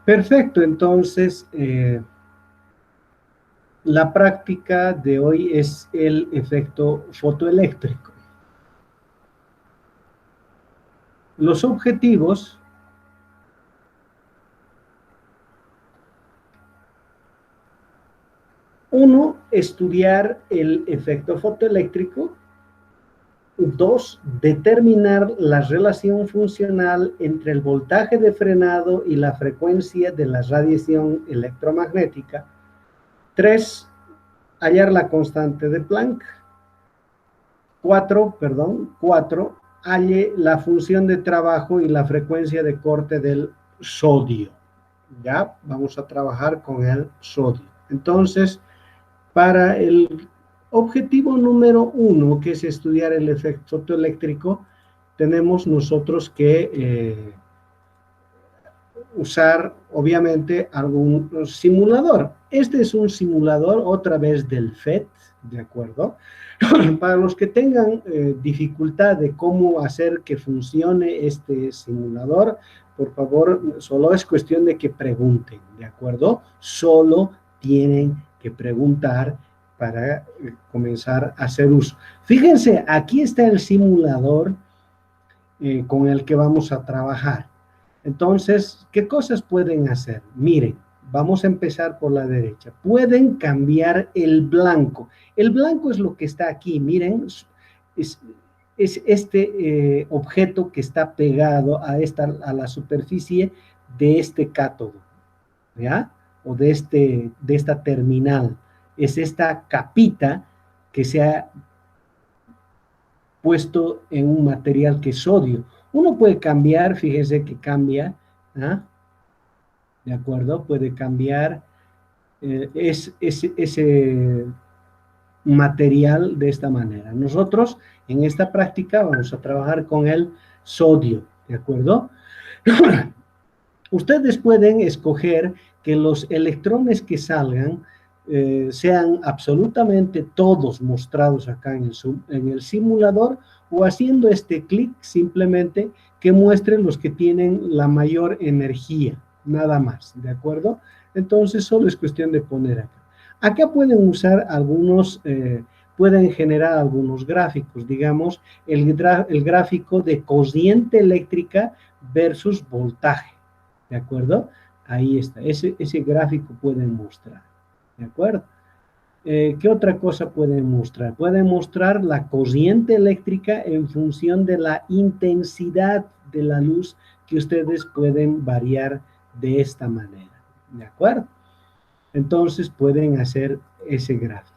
Perfecto, entonces la práctica de hoy es el efecto fotoeléctrico. Los objetivos uno, estudiar el efecto fotoeléctrico. Dos, determinar la relación funcional entre el voltaje de frenado y la frecuencia de la radiación electromagnética. Tres, hallar la constante de Planck. Cuatro, halle la función de trabajo y la frecuencia de corte del sodio. Ya, vamos a trabajar con el sodio. Entonces, para el objetivo número 1, que es estudiar el efecto fotoeléctrico, tenemos nosotros que usar, obviamente, algún simulador. Este es un simulador, otra vez, del FET, ¿de acuerdo? Para los que tengan dificultad de cómo hacer que funcione este simulador, por favor, solo es cuestión de que pregunten, ¿de acuerdo? Solo tienen que preguntar para comenzar a hacer uso. Fíjense, aquí está el simulador con el que vamos a trabajar. Entonces, ¿qué cosas pueden hacer? Miren, vamos a empezar por la derecha. Pueden cambiar el blanco. El blanco es lo que está aquí, miren, es este objeto que está pegado a la superficie de este cátodo, ¿ya? O de esta terminal. Es esta capita que se ha puesto en un material que es sodio. Uno puede cambiar, fíjese que cambia, ¿ah? ¿De acuerdo? Puede cambiar ese material de esta manera. Nosotros en esta práctica vamos a trabajar con el sodio, ¿de acuerdo? Ustedes pueden escoger que los electrones que salgan sean absolutamente todos mostrados acá en el simulador, o haciendo este clic simplemente que muestren los que tienen la mayor energía, nada más, ¿de acuerdo? Entonces solo es cuestión de poner acá. Acá pueden usar algunos, pueden generar algunos gráficos, digamos, el gráfico de corriente eléctrica versus voltaje, ¿de acuerdo? Ahí está, ese gráfico pueden mostrar, ¿de acuerdo? ¿Qué otra cosa pueden mostrar? Pueden mostrar la corriente eléctrica en función de la intensidad de la luz, que ustedes pueden variar de esta manera, ¿de acuerdo? Entonces pueden hacer ese gráfico.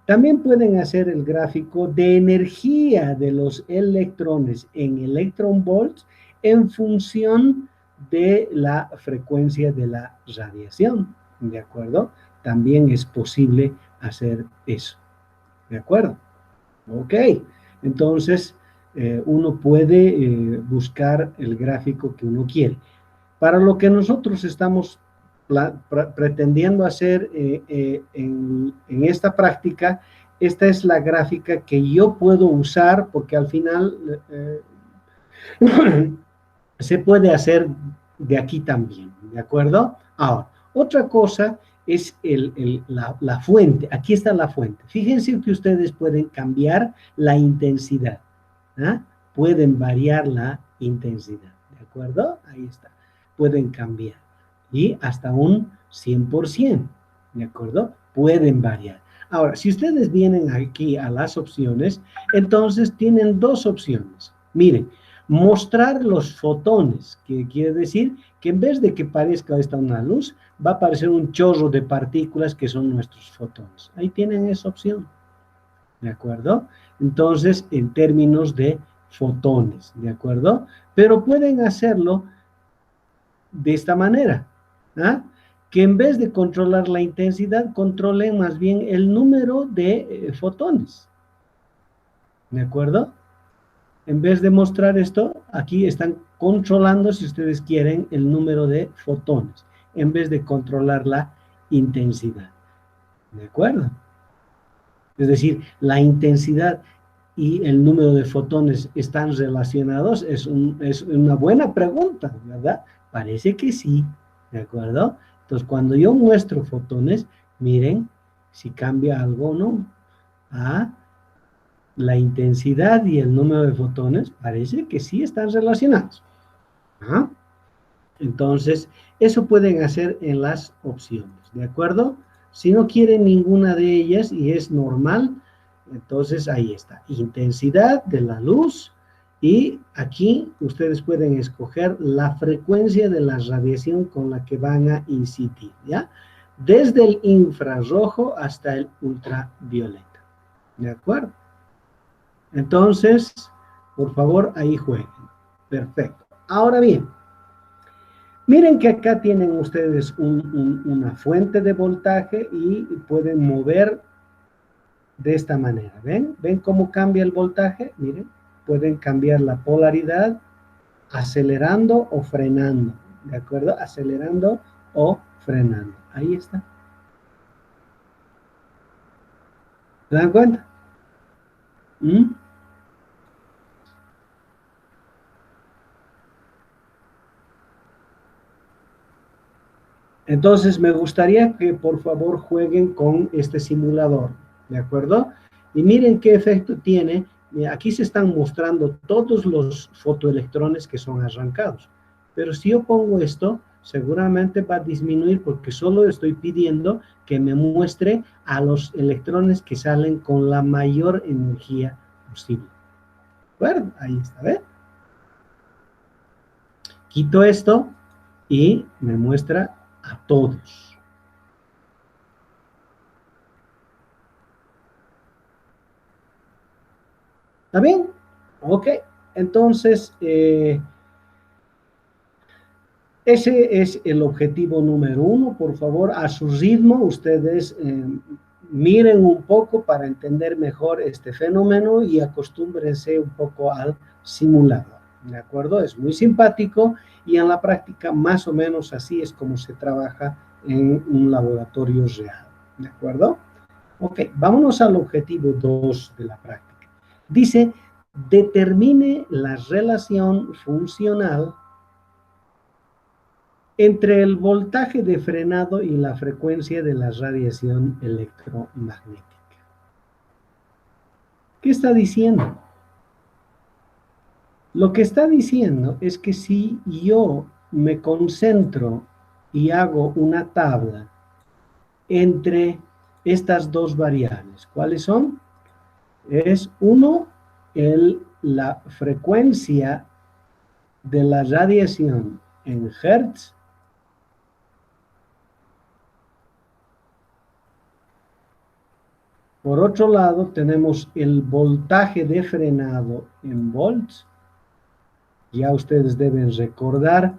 También pueden hacer el gráfico de energía de los electrones en electron volts en función de la frecuencia de la radiación, ¿de acuerdo? También es posible hacer eso, ¿de acuerdo? Ok, entonces uno puede buscar el gráfico que uno quiere. Para lo que nosotros estamos pretendiendo hacer en esta práctica, esta es la gráfica que yo puedo usar, porque al final se puede hacer de aquí también, ¿de acuerdo? Ahora, otra cosa es la fuente. Aquí está la fuente. Fíjense que ustedes pueden cambiar la intensidad, ¿ah? Pueden variar la intensidad, ¿de acuerdo? Ahí está. Pueden cambiar. Y hasta un 100%, ¿de acuerdo? Pueden variar. Ahora, si ustedes vienen aquí a las opciones, entonces tienen dos opciones. Miren, mostrar los fotones, que quiere decir que en vez de que parezca esta una luz, va a aparecer un chorro de partículas que son nuestros fotones. Ahí tienen esa opción, ¿de acuerdo? Entonces, en términos de fotones, ¿de acuerdo? Pero pueden hacerlo de esta manera, ¿ah? Que en vez de controlar la intensidad, controlen más bien el número de fotones, ¿de acuerdo? En vez de mostrar esto, aquí están controlando, si ustedes quieren, el número de fotones, en vez de controlar la intensidad, ¿de acuerdo? Es decir, la intensidad y el número de fotones están relacionados, es una buena pregunta, ¿verdad? Parece que sí, ¿de acuerdo? Entonces, cuando yo muestro fotones, miren si cambia algo o no. Ah, la intensidad y el número de fotones parece que sí están relacionados. ¿Ah? Entonces, eso pueden hacer en las opciones, ¿de acuerdo? Si no quieren ninguna de ellas y es normal, entonces ahí está, intensidad de la luz, y aquí ustedes pueden escoger la frecuencia de la radiación con la que van a incidir, ¿ya? Desde el infrarrojo hasta el ultravioleta, ¿de acuerdo? Entonces, por favor, ahí jueguen. Perfecto. Ahora bien, miren que acá tienen ustedes una fuente de voltaje y pueden mover de esta manera. ¿Ven? ¿Ven cómo cambia el voltaje? Miren, pueden cambiar la polaridad acelerando o frenando. ¿De acuerdo? Acelerando o frenando. Ahí está. ¿Se dan cuenta? ¿Mm? Entonces, me gustaría que por favor jueguen con este simulador, ¿de acuerdo? Y miren qué efecto tiene. Aquí se están mostrando todos los fotoelectrones que son arrancados. Pero si yo pongo esto, seguramente va a disminuir porque solo estoy pidiendo que me muestre a los electrones que salen con la mayor energía posible. ¿De acuerdo? Ahí está, ¿ven? Quito esto y me muestra a todos. ¿Está bien? Ok, entonces ese es el objetivo número uno. Por favor, a su ritmo, ustedes miren un poco para entender mejor este fenómeno y acostúmbrense un poco al simulador. ¿De acuerdo? Es muy simpático y en la práctica más o menos así es como se trabaja en un laboratorio real. ¿De acuerdo? Ok, vámonos al objetivo 2 de la práctica. Dice, determine la relación funcional entre el voltaje de frenado y la frecuencia de la radiación electromagnética. ¿Qué está diciendo? Lo que está diciendo es que si yo me concentro y hago una tabla entre estas dos variables, ¿cuáles son? Es uno, la frecuencia de la radiación en Hertz, por otro lado tenemos el voltaje de frenado en volts. Ya ustedes deben recordar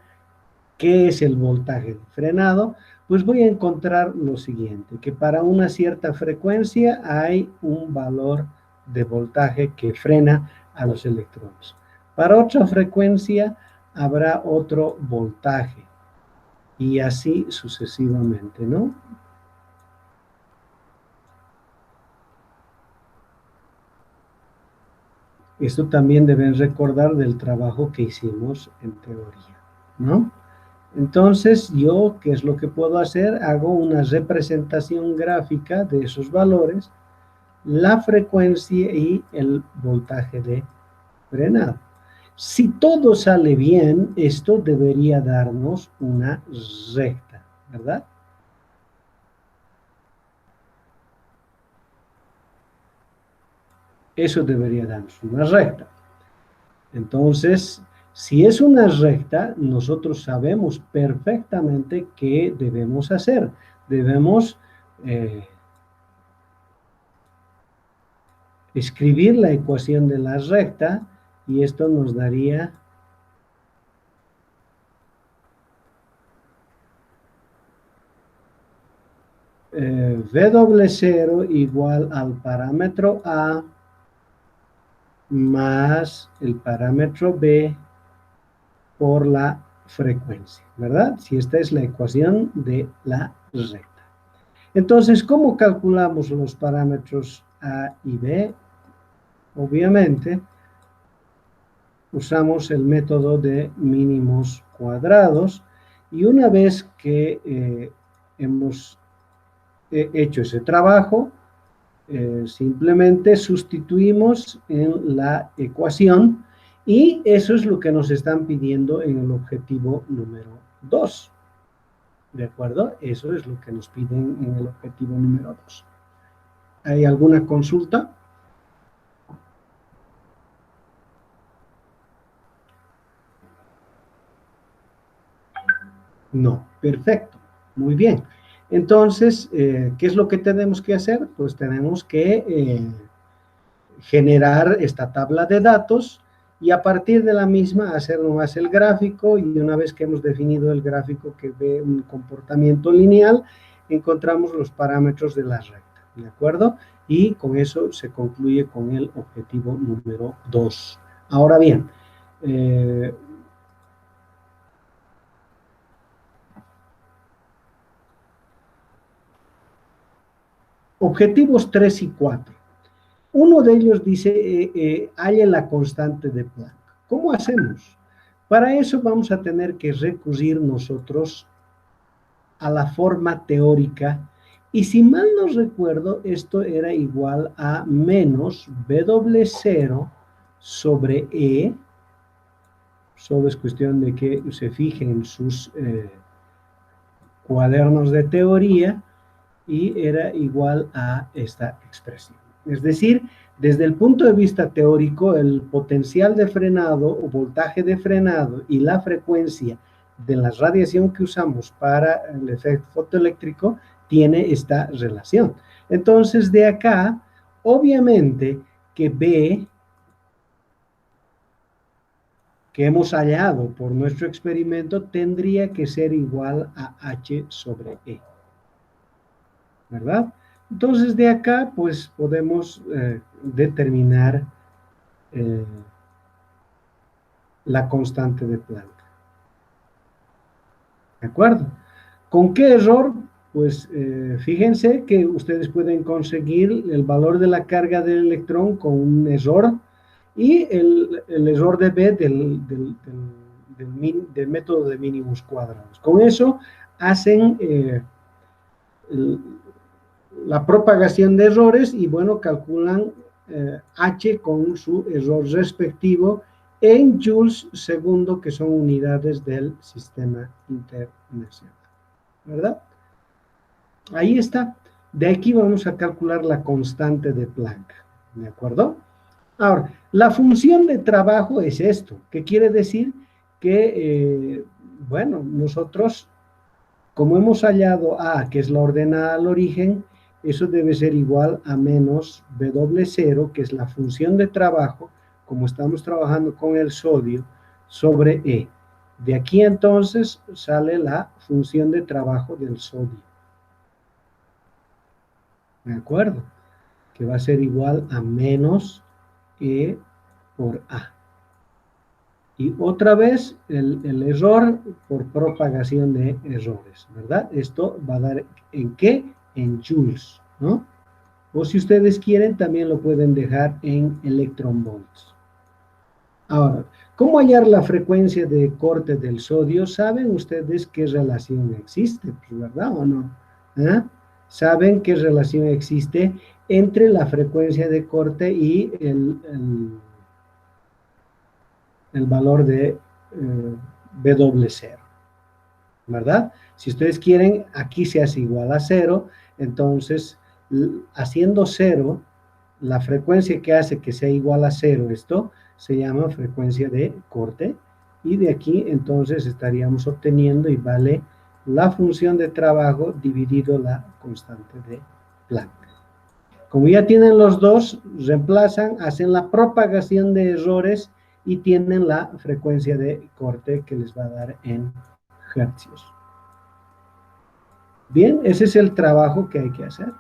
qué es el voltaje de frenado. Pues voy a encontrar lo siguiente, que para una cierta frecuencia hay un valor de voltaje que frena a los electrones. Para otra frecuencia habrá otro voltaje y así sucesivamente, ¿no? Esto también deben recordar del trabajo que hicimos en teoría, ¿no? Entonces, yo, ¿qué es lo que puedo hacer? Hago una representación gráfica de esos valores, la frecuencia y el voltaje de frenado. Si todo sale bien, esto debería darnos una recta, ¿verdad? Eso debería darnos una recta. Entonces, si es una recta, nosotros sabemos perfectamente qué debemos hacer. Debemos escribir la ecuación de la recta y esto nos daría W0 igual al parámetro A más el parámetro B por la frecuencia, ¿verdad? Si esta es la ecuación de la recta. Entonces, ¿cómo calculamos los parámetros A y B? Obviamente, usamos el método de mínimos cuadrados Y una vez que hemos hecho ese trabajo, simplemente sustituimos en la ecuación y eso es lo que nos están pidiendo en el objetivo número 2. ¿De acuerdo? Eso es lo que nos piden en el objetivo número 2. ¿Hay alguna consulta? No, perfecto, muy bien. Entonces, ¿qué es lo que tenemos que hacer? Pues tenemos que generar esta tabla de datos y a partir de la misma hacer nomás el gráfico, y una vez que hemos definido el gráfico que ve un comportamiento lineal, encontramos los parámetros de la recta, ¿de acuerdo? Y con eso se concluye con el objetivo número 2. Ahora bien, objetivos 3 y 4. Uno de ellos dice, halle la constante de Planck. ¿Cómo hacemos? Para eso vamos a tener que recurrir nosotros a la forma teórica, y si mal no recuerdo, esto era igual a menos W0 sobre E, solo es cuestión de que se fijen en sus cuadernos de teoría, y era igual a esta expresión. Es decir, desde el punto de vista teórico, el potencial de frenado o voltaje de frenado y la frecuencia de la radiación que usamos para el efecto fotoeléctrico tiene esta relación. Entonces, de acá, obviamente que B, que hemos hallado por nuestro experimento, tendría que ser igual a H sobre E. ¿Verdad? Entonces de acá pues podemos determinar eh, la constante de Planck. ¿De acuerdo? ¿Con qué error? Pues fíjense que ustedes pueden conseguir el valor de la carga del electrón con un error y el error de B del método de mínimos cuadrados. Con eso hacen el, la propagación de errores y bueno, calculan H con su error respectivo en joules segundo, que son unidades del sistema internacional, ¿verdad? Ahí está. De aquí vamos a calcular la constante de Planck, ¿de acuerdo? Ahora, la función de trabajo es esto, que quiere decir que, bueno, nosotros como hemos hallado A, que es la ordenada al origen, eso debe ser igual a menos W0, que es la función de trabajo, como estamos trabajando con el sodio, sobre E. De aquí entonces sale la función de trabajo del sodio. ¿De acuerdo? Que va a ser igual a menos E por A. Y otra vez el error por propagación de errores, ¿verdad? Esto va a dar ¿en qué? En joules, ¿no? O si ustedes quieren, también lo pueden dejar en electronvolts. Ahora, ¿cómo hallar la frecuencia de corte del sodio? ¿Saben ustedes qué relación existe, verdad o no? ¿Eh? ¿Saben qué relación existe entre la frecuencia de corte y el valor de W0, ¿verdad? Si ustedes quieren, aquí se hace igual a 0, entonces haciendo 0, la frecuencia que hace que sea igual a 0 esto, se llama frecuencia de corte, y de aquí entonces estaríamos obteniendo y vale la función de trabajo dividido la constante de Planck. Como ya tienen los dos, reemplazan, hacen la propagación de errores y tienen la frecuencia de corte que les va a dar en hercios. Bien, ese es el trabajo que hay que hacer.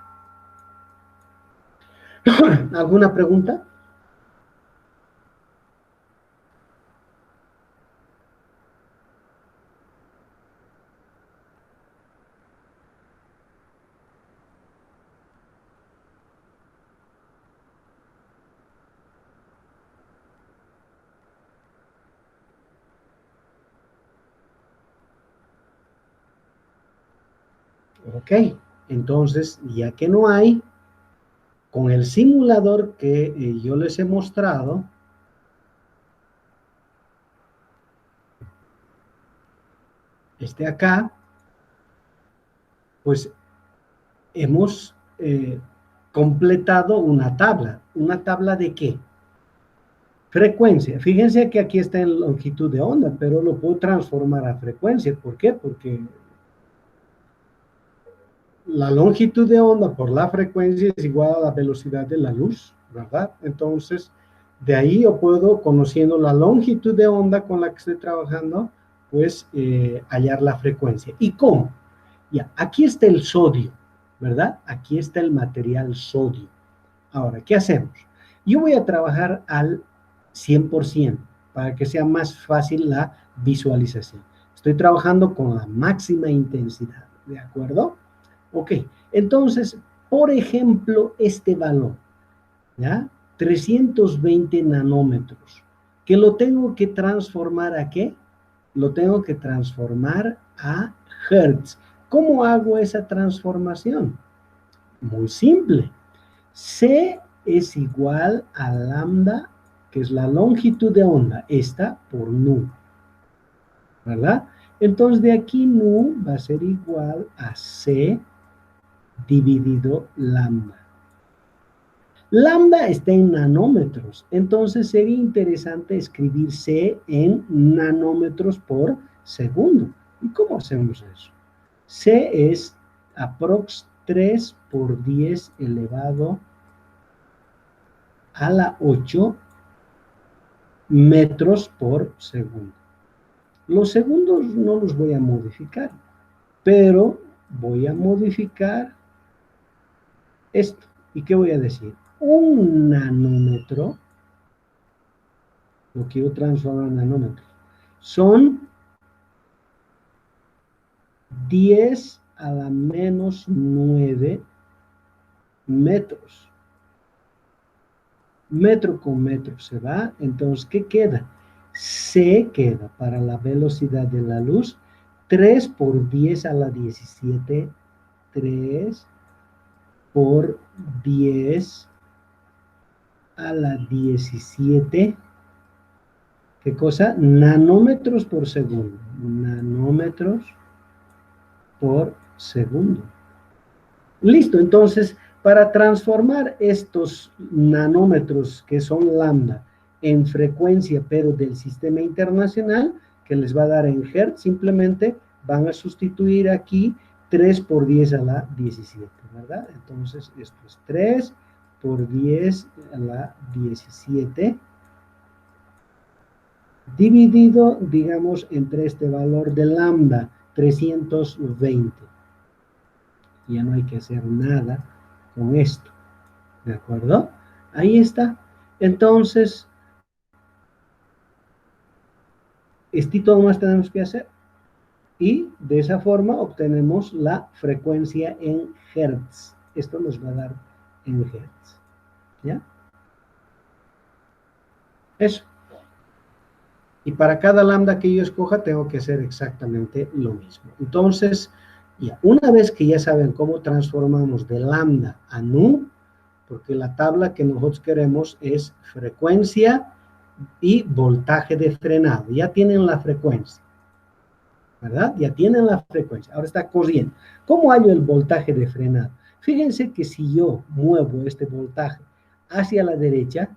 ¿Alguna pregunta? Ok, entonces, ya que no hay, con el simulador que yo les he mostrado, acá, pues hemos completado una tabla. ¿Una tabla de qué? Frecuencia. Fíjense que aquí está en longitud de onda, pero lo puedo transformar a frecuencia. ¿Por qué? Porque la longitud de onda por la frecuencia es igual a la velocidad de la luz, ¿verdad? Entonces, de ahí yo puedo, conociendo la longitud de onda con la que estoy trabajando, pues hallar la frecuencia. ¿Y cómo? Ya, aquí está el sodio, ¿verdad? Aquí está el material sodio. Ahora, ¿qué hacemos? Yo voy a trabajar al 100% para que sea más fácil la visualización. Estoy trabajando con la máxima intensidad, ¿de acuerdo? Ok, entonces, por ejemplo, este valor, ¿ya? 320 nanómetros, que lo tengo que transformar ¿a qué? Lo tengo que transformar a hertz. ¿Cómo hago esa transformación? Muy simple. C es igual a lambda, que es la longitud de onda, esta por nu, ¿verdad? Entonces de aquí nu va a ser igual a C dividido lambda. Lambda está en nanómetros, entonces sería interesante escribir C en nanómetros por segundo. ¿Y cómo hacemos eso? C es aprox 3 por 10 elevado a la 8 metros por segundo. Los segundos no los voy a modificar, pero voy a modificar esto. ¿Y qué voy a decir? Un nanómetro, lo quiero transformar en nanómetros, son 10 a la menos 9 metros. Metro con metro se va, entonces, ¿qué queda? C queda para la velocidad de la luz 3 por 10 a la 17, 3 por 10 a la 17, ¿qué cosa? Nanómetros por segundo, nanómetros por segundo. Listo, entonces, para transformar estos nanómetros que son lambda en frecuencia, pero del sistema internacional, que les va a dar en hertz, simplemente van a sustituir aquí 3 por 10 a la 17, ¿verdad? Entonces, esto es 3 por 10 a la 17, dividido, digamos, entre este valor de lambda, 320. Ya no hay que hacer nada con esto, ¿de acuerdo? Ahí está. Entonces, esto más tenemos que hacer. Y de esa forma obtenemos la frecuencia en hertz. Esto nos va a dar en hertz. ¿Ya? Eso. Y para cada lambda que yo escoja, tengo que hacer exactamente lo mismo. Entonces, ya, una vez que ya saben cómo transformamos de lambda a nu, porque la tabla que nosotros queremos es frecuencia y voltaje de frenado. Ya tienen la frecuencia, ¿verdad? Ya tienen la frecuencia. Ahora está corriendo. ¿Cómo hallo el voltaje de frenado? Fíjense que si yo muevo este voltaje hacia la derecha,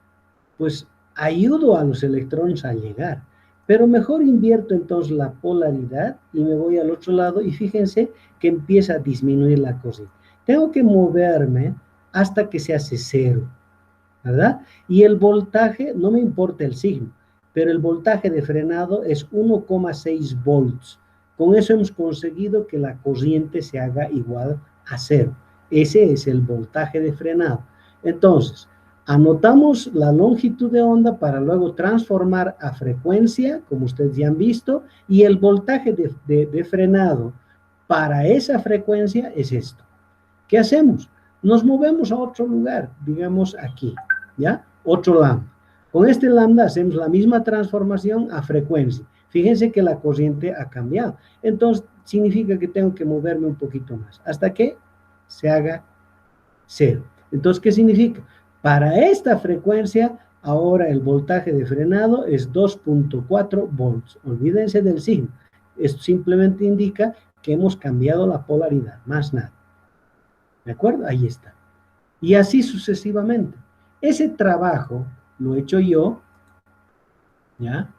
pues ayudo a los electrones a llegar. Pero mejor invierto entonces la polaridad y me voy al otro lado y fíjense que empieza a disminuir la corriente. Tengo que moverme hasta que se hace cero, ¿verdad? Y el voltaje, no me importa el signo, pero el voltaje de frenado es 1,6 volts. Con eso hemos conseguido que la corriente se haga igual a cero. Ese es el voltaje de frenado. Entonces, anotamos la longitud de onda para luego transformar a frecuencia, como ustedes ya han visto, y el voltaje de frenado para esa frecuencia es esto. ¿Qué hacemos? Nos movemos a otro lugar, digamos aquí, ¿ya? Otro lambda. Con este lambda hacemos la misma transformación a frecuencia. Fíjense que la corriente ha cambiado. Entonces, significa que tengo que moverme un poquito más, hasta que se haga 0. Entonces, ¿qué significa? Para esta frecuencia, ahora el voltaje de frenado es 2.4 volts. Olvídense del signo. Esto simplemente indica que hemos cambiado la polaridad, más nada. ¿De acuerdo? Ahí está. Y así sucesivamente. Ese trabajo lo he hecho yo, ¿ya?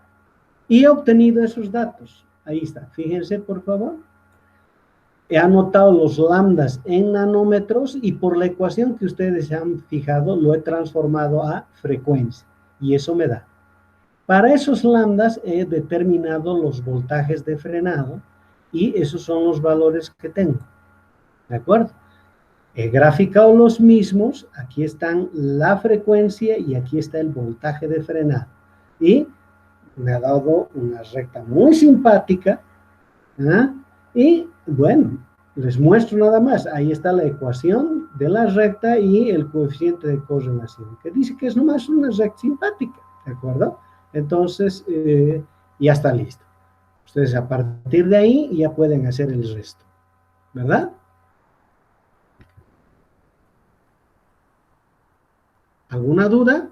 Y he obtenido esos datos. Ahí está. Fíjense, por favor. He anotado los lambdas en nanómetros y por la ecuación que ustedes se han fijado, lo he transformado a frecuencia. Y eso me da. Para esos lambdas he determinado los voltajes de frenado y esos son los valores que tengo. ¿De acuerdo? He graficado los mismos, aquí están la frecuencia y aquí está el voltaje de frenado. Y me ha dado una recta muy simpática. ¿Ah? Y bueno, les muestro nada más. Ahí está la ecuación de la recta y el coeficiente de correlación, que dice que es nomás una recta simpática. ¿De acuerdo? Entonces, ya está listo. Ustedes a partir de ahí ya pueden hacer el resto. ¿Verdad? ¿Alguna duda?